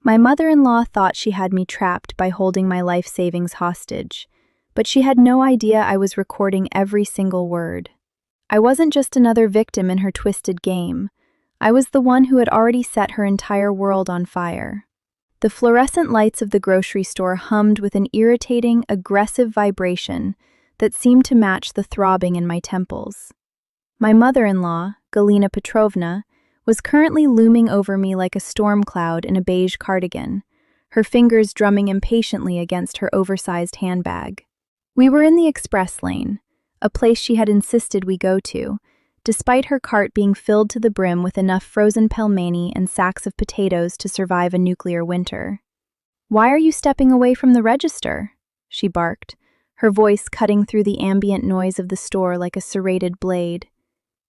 My mother-in-law thought she had me trapped by holding my life savings hostage, but she had no idea I was recording every single word. I wasn't just another victim in her twisted game. I was the one who had already set her entire world on fire. The fluorescent lights of the grocery store hummed with an irritating, aggressive vibration that seemed to match the throbbing in my temples. My mother-in-law, Galina Petrovna, was currently looming over me like a storm cloud in a beige cardigan, her fingers drumming impatiently against her oversized handbag. We were in the express lane, a place she had insisted we go to, despite her cart being filled to the brim with enough frozen pelmeni and sacks of potatoes to survive a nuclear winter. "Why are you stepping away from the register?" she barked, her voice cutting through the ambient noise of the store like a serrated blade.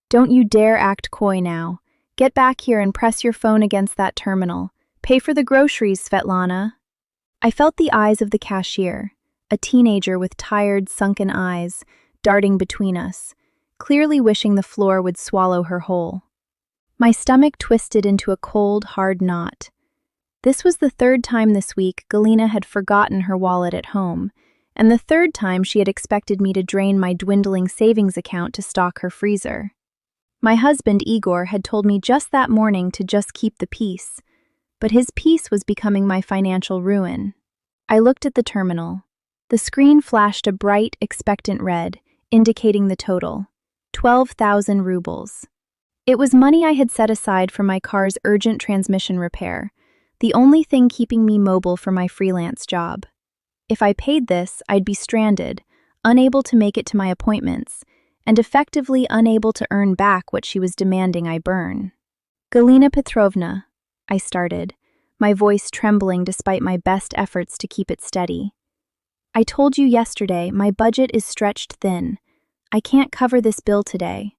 "Don't you dare act coy now. Get back here and press your phone against that terminal. Pay for the groceries, Svetlana." I felt the eyes of the cashier, a teenager with tired, sunken eyes, darting between us, clearly wishing the floor would swallow her whole. My stomach twisted into a cold, hard knot. This was the third time this week Galina had forgotten her wallet at home, and the third time she had expected me to drain my dwindling savings account to stock her freezer. My husband, Igor, had told me just that morning to just keep the peace, but his peace was becoming my financial ruin. I looked at the terminal. The screen flashed a bright, expectant red, indicating the total: 12,000 rubles. It was money I had set aside for my car's urgent transmission repair, the only thing keeping me mobile for my freelance job. If I paid this, I'd be stranded, unable to make it to my appointments, and effectively unable to earn back what she was demanding I burn. "Galina Petrovna," I started, my voice trembling despite my best efforts to keep it steady. "I told you yesterday my budget is stretched thin. I can't cover this bill today.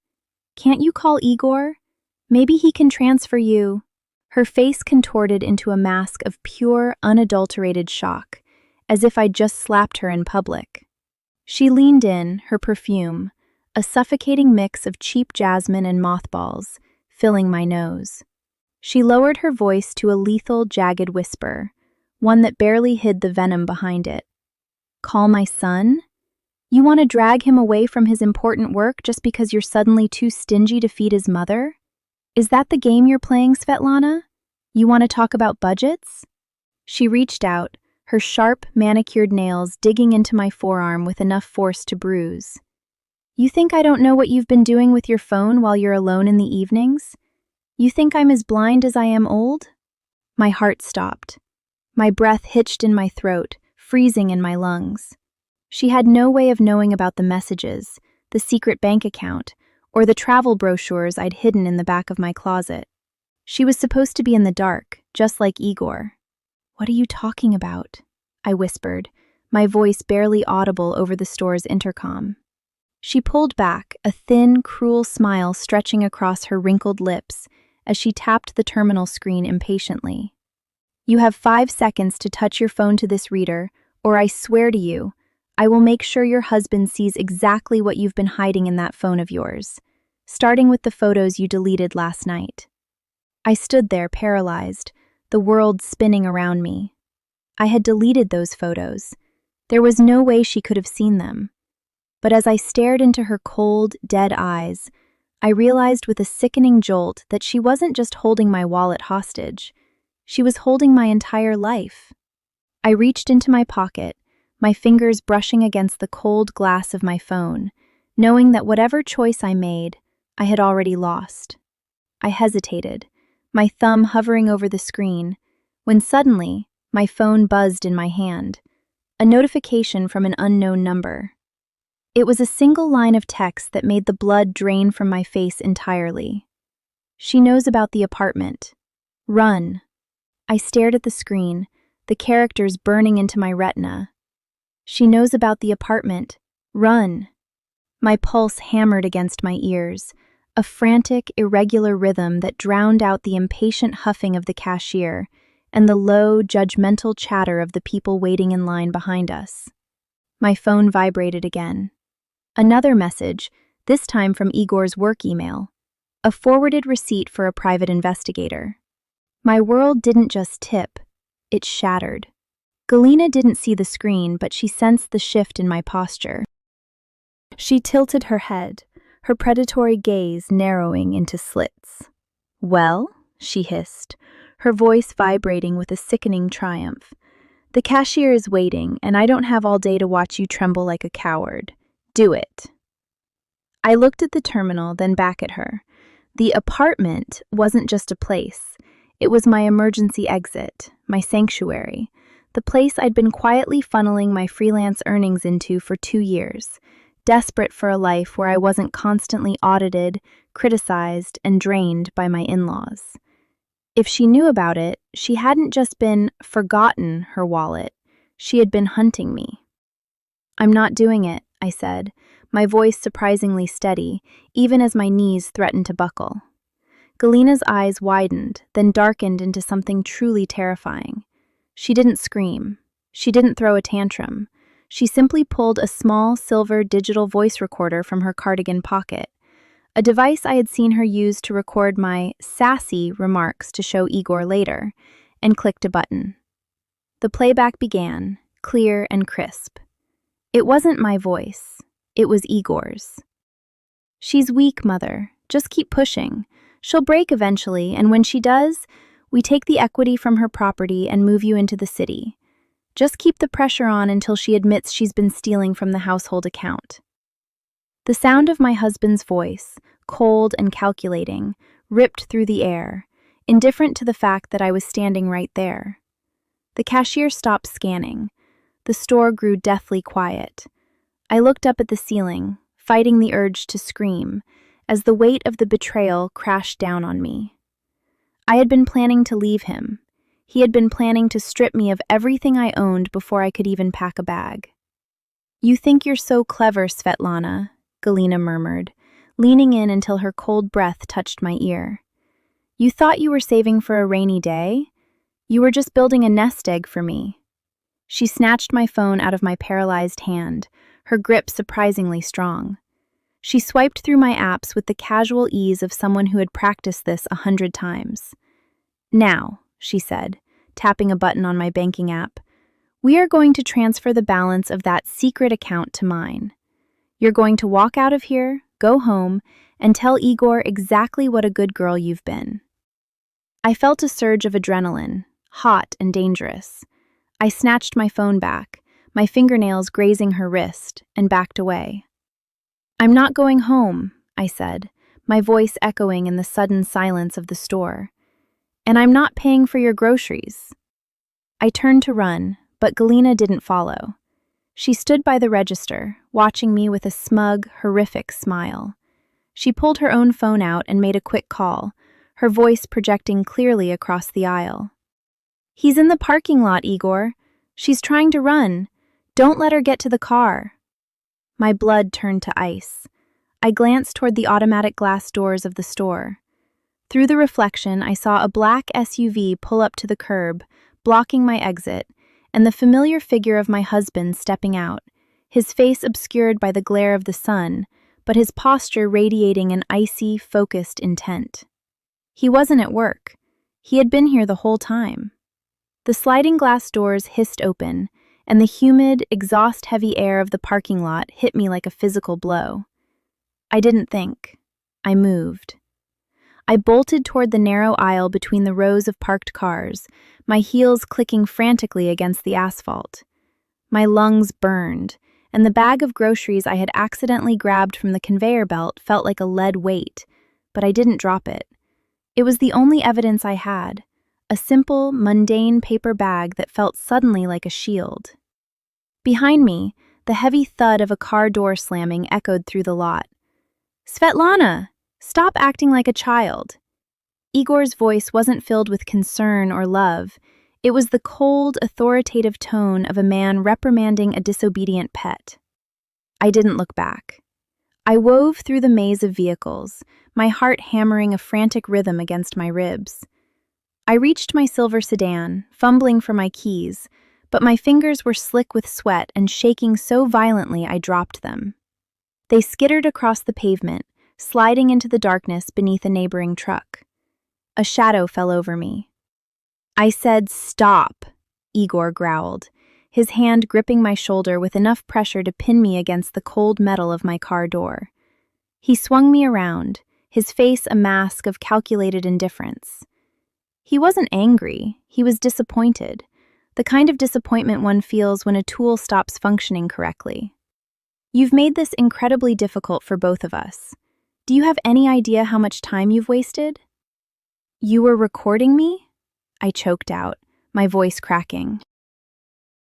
Can't you call Igor? Maybe he can transfer you." Her face contorted into a mask of pure, unadulterated shock, as if I'd just slapped her in public. She leaned in, her perfume, a suffocating mix of cheap jasmine and mothballs, filling my nose. She lowered her voice to a lethal, jagged whisper, one that barely hid the venom behind it. "Call my son? You want to drag him away from his important work just because you're suddenly too stingy to feed his mother? Is that the game you're playing, Svetlana? You want to talk about budgets?" She reached out, her sharp, manicured nails digging into my forearm with enough force to bruise. "You think I don't know what you've been doing with your phone while you're alone in the evenings? You think I'm as blind as I am old?" My heart stopped. My breath hitched in my throat, freezing in my lungs. She had no way of knowing about the messages, the secret bank account, or the travel brochures I'd hidden in the back of my closet. She was supposed to be in the dark, just like Igor. "What are you talking about?" I whispered, my voice barely audible over the store's intercom. She pulled back, a thin, cruel smile stretching across her wrinkled lips as she tapped the terminal screen impatiently. "You have 5 seconds to touch your phone to this reader, or I swear to you, I will make sure your husband sees exactly what you've been hiding in that phone of yours, starting with the photos you deleted last night." I stood there paralyzed, the world spinning around me. I had deleted those photos. There was no way she could have seen them. But as I stared into her cold, dead eyes, I realized with a sickening jolt that she wasn't just holding my wallet hostage. She was holding my entire life. I reached into my pocket, my fingers brushing against the cold glass of my phone, knowing that whatever choice I made, I had already lost. I hesitated, my thumb hovering over the screen, when suddenly my phone buzzed in my hand, a notification from an unknown number. It was a single line of text that made the blood drain from my face entirely. "She knows about the apartment. Run." I stared at the screen, the characters burning into my retina. "She knows about the apartment. Run." My pulse hammered against my ears, a frantic, irregular rhythm that drowned out the impatient huffing of the cashier and the low, judgmental chatter of the people waiting in line behind us. My phone vibrated again. Another message, this time from Igor's work email, a forwarded receipt for a private investigator. My world didn't just tip, It shattered. Galena didn't see the screen, but she sensed the shift in my posture. She tilted her head, her predatory gaze narrowing into slits. "Well?" she hissed, her voice vibrating with a sickening triumph. "The cashier is waiting, and I don't have all day to watch you tremble like a coward. Do it." I looked at the terminal, then back at her. The apartment wasn't just a place. It was my emergency exit, my sanctuary, the place I'd been quietly funneling my freelance earnings into for 2 years, desperate for a life where I wasn't constantly audited, criticized, and drained by my in-laws. If she knew about it, she hadn't just been forgotten her wallet, she had been hunting me. "I'm not doing it," I said, my voice surprisingly steady, even as my knees threatened to buckle. Galena's eyes widened, then darkened into something truly terrifying. She didn't scream. She didn't throw a tantrum. She simply pulled a small silver digital voice recorder from her cardigan pocket, a device I had seen her use to record my sassy remarks to show Igor later, and clicked a button. The playback began, clear and crisp. It wasn't my voice. It was Igor's. "She's weak, Mother. Just keep pushing. She'll break eventually, and when she does, we take the equity from her property and move you into the city. Just keep the pressure on until she admits she's been stealing from the household account." The sound of my husband's voice, cold and calculating, ripped through the air, indifferent to the fact that I was standing right there. The cashier stopped scanning. The store grew deathly quiet. I looked up at the ceiling, fighting the urge to scream, as the weight of the betrayal crashed down on me. I had been planning to leave him. He had been planning to strip me of everything I owned before I could even pack a bag. "You think you're so clever, Svetlana," Galena murmured, leaning in until her cold breath touched my ear. "You thought you were saving for a rainy day? You were just building a nest egg for me." She snatched my phone out of my paralyzed hand, her grip surprisingly strong. She swiped through my apps with the casual ease of someone who had practiced this 100 times. "Now," she said, tapping a button on my banking app, "we are going to transfer the balance of that secret account to mine. You're going to walk out of here, go home, and tell Igor exactly what a good girl you've been." I felt a surge of adrenaline, hot and dangerous. I snatched my phone back, my fingernails grazing her wrist, and backed away. "I'm not going home," I said, my voice echoing in the sudden silence of the store. "And I'm not paying for your groceries." I turned to run, but Galena didn't follow. She stood by the register, watching me with a smug, horrific smile. She pulled her own phone out and made a quick call, her voice projecting clearly across the aisle. "He's in the parking lot, Igor. She's trying to run. Don't let her get to the car." My blood turned to ice. I glanced toward the automatic glass doors of the store. Through the reflection, I saw a black SUV pull up to the curb, blocking my exit, and the familiar figure of my husband stepping out, his face obscured by the glare of the sun, but his posture radiating an icy, focused intent. He wasn't at work. He had been here the whole time. The sliding glass doors hissed open, and the humid, exhaust-heavy air of the parking lot hit me like a physical blow. I didn't think. I moved. I bolted toward the narrow aisle between the rows of parked cars, my heels clicking frantically against the asphalt. My lungs burned, and the bag of groceries I had accidentally grabbed from the conveyor belt felt like a lead weight, but I didn't drop it. It was the only evidence I had, a simple, mundane paper bag that felt suddenly like a shield. Behind me, the heavy thud of a car door slamming echoed through the lot. "Svetlana! Stop acting like a child." Igor's voice wasn't filled with concern or love. It was the cold, authoritative tone of a man reprimanding a disobedient pet. I didn't look back. I wove through the maze of vehicles, my heart hammering a frantic rhythm against my ribs. I reached my silver sedan, fumbling for my keys, but my fingers were slick with sweat and shaking so violently I dropped them. They skittered across the pavement, sliding into the darkness beneath a neighboring truck. A shadow fell over me. I said, "Stop," Igor growled, his hand gripping my shoulder with enough pressure to pin me against the cold metal of my car door. He swung me around, his face a mask of calculated indifference. He wasn't angry, he was disappointed, the kind of disappointment one feels when a tool stops functioning correctly. You've made this incredibly difficult for both of us. Do you have any idea how much time you've wasted? You were recording me? I choked out, my voice cracking.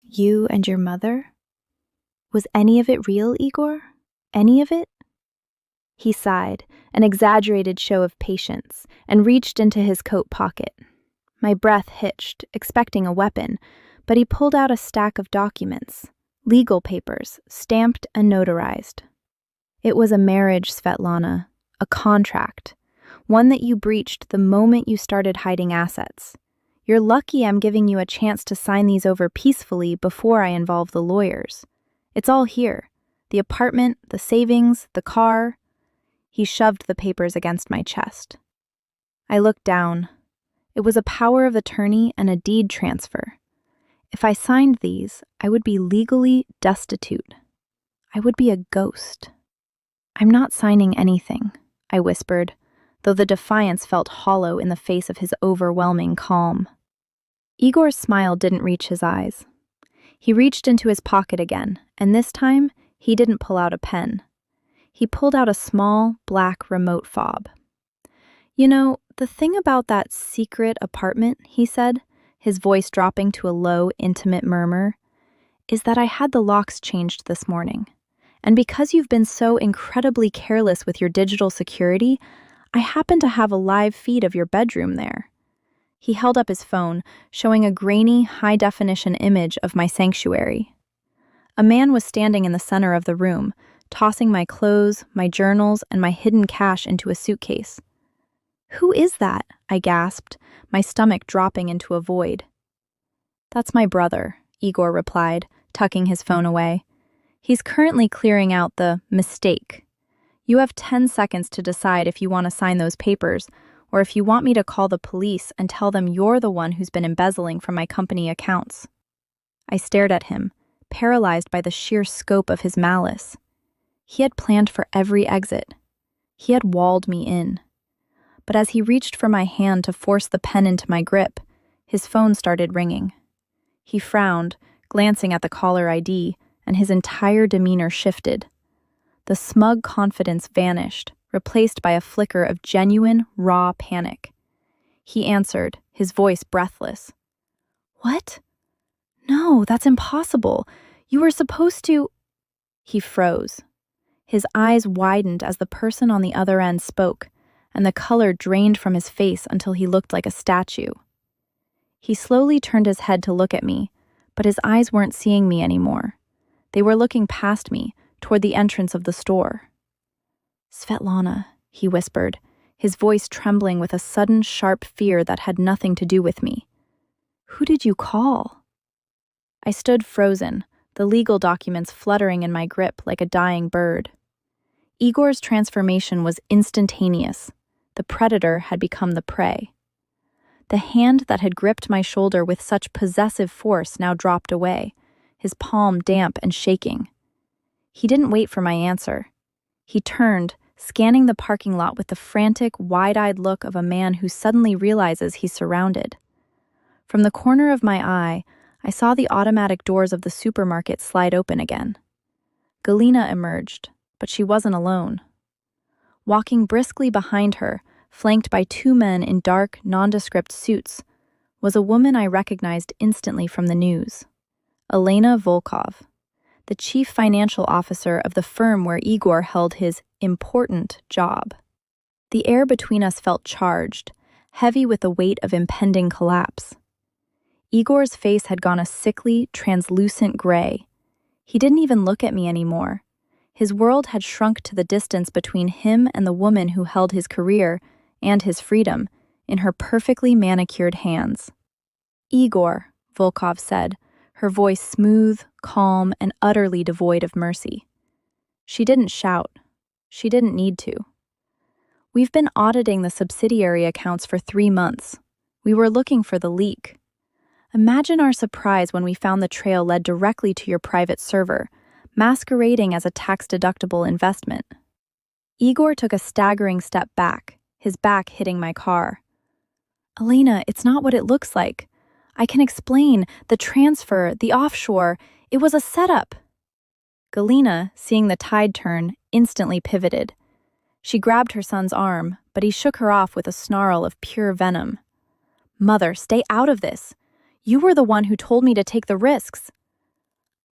You and your mother? Was any of it real, Igor? Any of it? He sighed, an exaggerated show of patience, and reached into his coat pocket. My breath hitched, expecting a weapon, but he pulled out a stack of documents, legal papers, stamped and notarized. It was a marriage, Svetlana, a contract, one that you breached the moment you started hiding assets. You're lucky I'm giving you a chance to sign these over peacefully before I involve the lawyers. It's all here. The apartment, the savings, the car. He shoved the papers against my chest. I looked down. It was a power of attorney and a deed transfer. If I signed these, I would be legally destitute. I would be a ghost. I'm not signing anything, I whispered, though the defiance felt hollow in the face of his overwhelming calm. Igor's smile didn't reach his eyes. He reached into his pocket again, and this time, he didn't pull out a pen. He pulled out a small, black remote fob. You know, the thing about that secret apartment, he said, his voice dropping to a low, intimate murmur, is that I had the locks changed this morning. And because you've been so incredibly careless with your digital security, I happen to have a live feed of your bedroom there. He held up his phone, showing a grainy, high-definition image of my sanctuary. A man was standing in the center of the room, tossing my clothes, my journals, and my hidden cash into a suitcase. Who is that? I gasped, my stomach dropping into a void. That's my brother, Igor replied, tucking his phone away. He's currently clearing out the mistake. You have 10 seconds to decide if you want to sign those papers, or if you want me to call the police and tell them you're the one who's been embezzling from my company accounts. I stared at him, paralyzed by the sheer scope of his malice. He had planned for every exit. He had walled me in. But as he reached for my hand to force the pen into my grip, his phone started ringing. He frowned, glancing at the caller ID, and his entire demeanor shifted. The smug confidence vanished, replaced by a flicker of genuine, raw panic. He answered, his voice breathless. What? No, that's impossible. You were supposed to... He froze. His eyes widened as the person on the other end spoke, and the color drained from his face until he looked like a statue. He slowly turned his head to look at me, but his eyes weren't seeing me anymore. They were looking past me, toward the entrance of the store. Svetlana, he whispered, his voice trembling with a sudden, sharp fear that had nothing to do with me. Who did you call? I stood frozen, the legal documents fluttering in my grip like a dying bird. Igor's transformation was instantaneous. The predator had become the prey. The hand that had gripped my shoulder with such possessive force now dropped away, his palm damp and shaking. He didn't wait for my answer. He turned, scanning the parking lot with the frantic, wide-eyed look of a man who suddenly realizes he's surrounded. From the corner of my eye, I saw the automatic doors of the supermarket slide open again. Galina emerged, but she wasn't alone. Walking briskly behind her, flanked by two men in dark, nondescript suits, was a woman I recognized instantly from the news. Elena Volkov, the chief financial officer of the firm where Igor held his important job. The air between us felt charged, heavy with the weight of impending collapse. Igor's face had gone a sickly, translucent gray. He didn't even look at me anymore. His world had shrunk to the distance between him and the woman who held his career and his freedom in her perfectly manicured hands. Igor, Volkov said, her voice smooth, calm, and utterly devoid of mercy. She didn't shout. She didn't need to. We've been auditing the subsidiary accounts for 3 months. We were looking for the leak. Imagine our surprise when we found the trail led directly to your private server, masquerading as a tax-deductible investment. Igor took a staggering step back, his back hitting my car. Elena, it's not what it looks like. I can explain. The transfer, the offshore, it was a setup. Galina, seeing the tide turn, instantly pivoted. She grabbed her son's arm, but he shook her off with a snarl of pure venom. Mother, stay out of this. You were the one who told me to take the risks.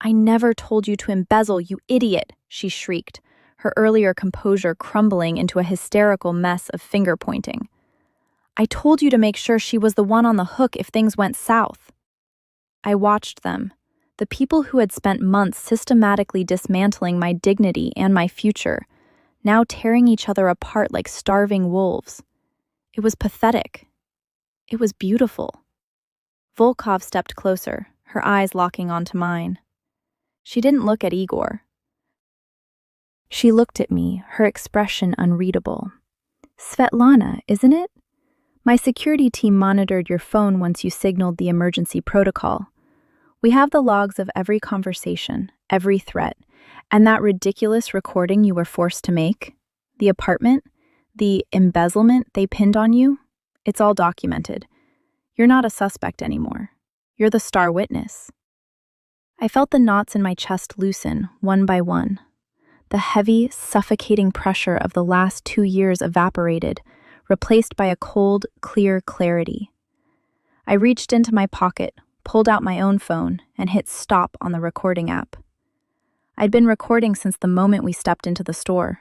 I never told you to embezzle, you idiot, she shrieked, her earlier composure crumbling into a hysterical mess of finger-pointing. I told you to make sure she was the one on the hook if things went south. I watched them, the people who had spent months systematically dismantling my dignity and my future, now tearing each other apart like starving wolves. It was pathetic. It was beautiful. Volkov stepped closer, her eyes locking onto mine. She didn't look at Igor. She looked at me, her expression unreadable. Svetlana, isn't it? My security team monitored your phone once you signaled the emergency protocol. We have the logs of every conversation, every threat, and that ridiculous recording you were forced to make, the apartment, the embezzlement they pinned on you, it's all documented. You're not a suspect anymore. You're the star witness. I felt the knots in my chest loosen, one by one. The heavy, suffocating pressure of the last 2 years evaporated, replaced by a cold, clear clarity. I reached into my pocket, pulled out my own phone, and hit stop on the recording app. I'd been recording since the moment we stepped into the store.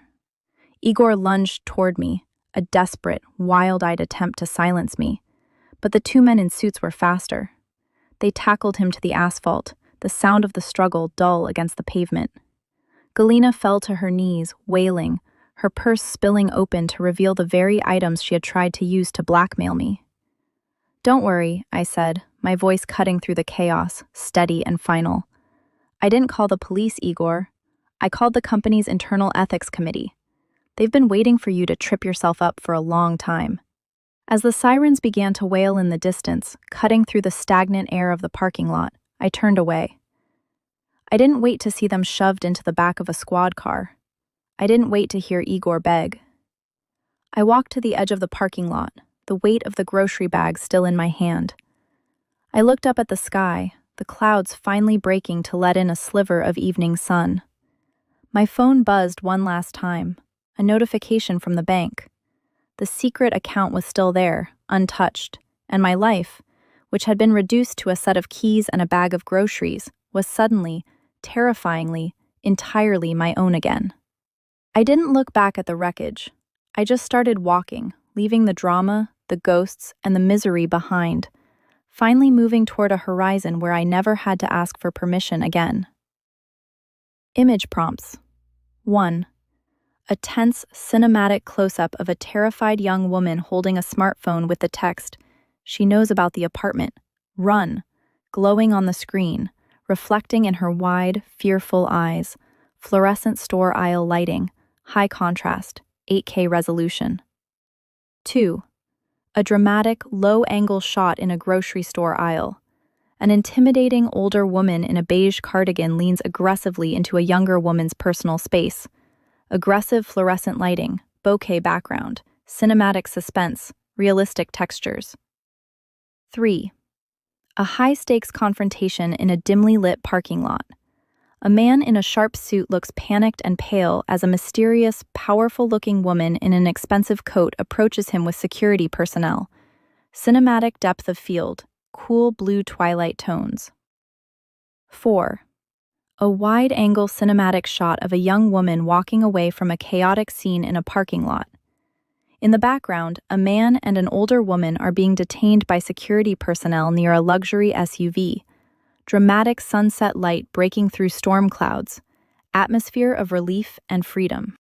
Igor lunged toward me, a desperate, wild-eyed attempt to silence me. But the 2 men in suits were faster. They tackled him to the asphalt, the sound of the struggle dull against the pavement. Galina fell to her knees, wailing, her purse spilling open to reveal the very items she had tried to use to blackmail me. Don't worry, I said, my voice cutting through the chaos, steady and final. I didn't call the police, Igor. I called the company's internal ethics committee. They've been waiting for you to trip yourself up for a long time. As the sirens began to wail in the distance, cutting through the stagnant air of the parking lot, I turned away. I didn't wait to see them shoved into the back of a squad car. I didn't wait to hear Igor beg. I walked to the edge of the parking lot, the weight of the grocery bag still in my hand. I looked up at the sky, the clouds finally breaking to let in a sliver of evening sun. My phone buzzed one last time, a notification from the bank. The secret account was still there, untouched, and my life, which had been reduced to a set of keys and a bag of groceries, was suddenly, terrifyingly, entirely my own again. I didn't look back at the wreckage. I just started walking, leaving the drama, the ghosts, and the misery behind, finally moving toward a horizon where I never had to ask for permission again. Image prompts. 1. A tense, cinematic close-up of a terrified young woman holding a smartphone with the text, "She knows about the apartment. Run," glowing on the screen, reflecting in her wide, fearful eyes, fluorescent store aisle lighting, high contrast, 8K resolution. 2. A dramatic, low-angle shot in a grocery store aisle. An intimidating older woman in a beige cardigan leans aggressively into a younger woman's personal space. Aggressive fluorescent lighting, bokeh background, cinematic suspense, realistic textures. 3. A high-stakes confrontation in a dimly lit parking lot. A man in a sharp suit looks panicked and pale as a mysterious, powerful-looking woman in an expensive coat approaches him with security personnel. Cinematic depth of field, cool blue twilight tones. 4. A wide-angle cinematic shot of a young woman walking away from a chaotic scene in a parking lot. In the background, a man and an older woman are being detained by security personnel near a luxury SUV. Dramatic sunset light breaking through storm clouds. Atmosphere of relief and freedom.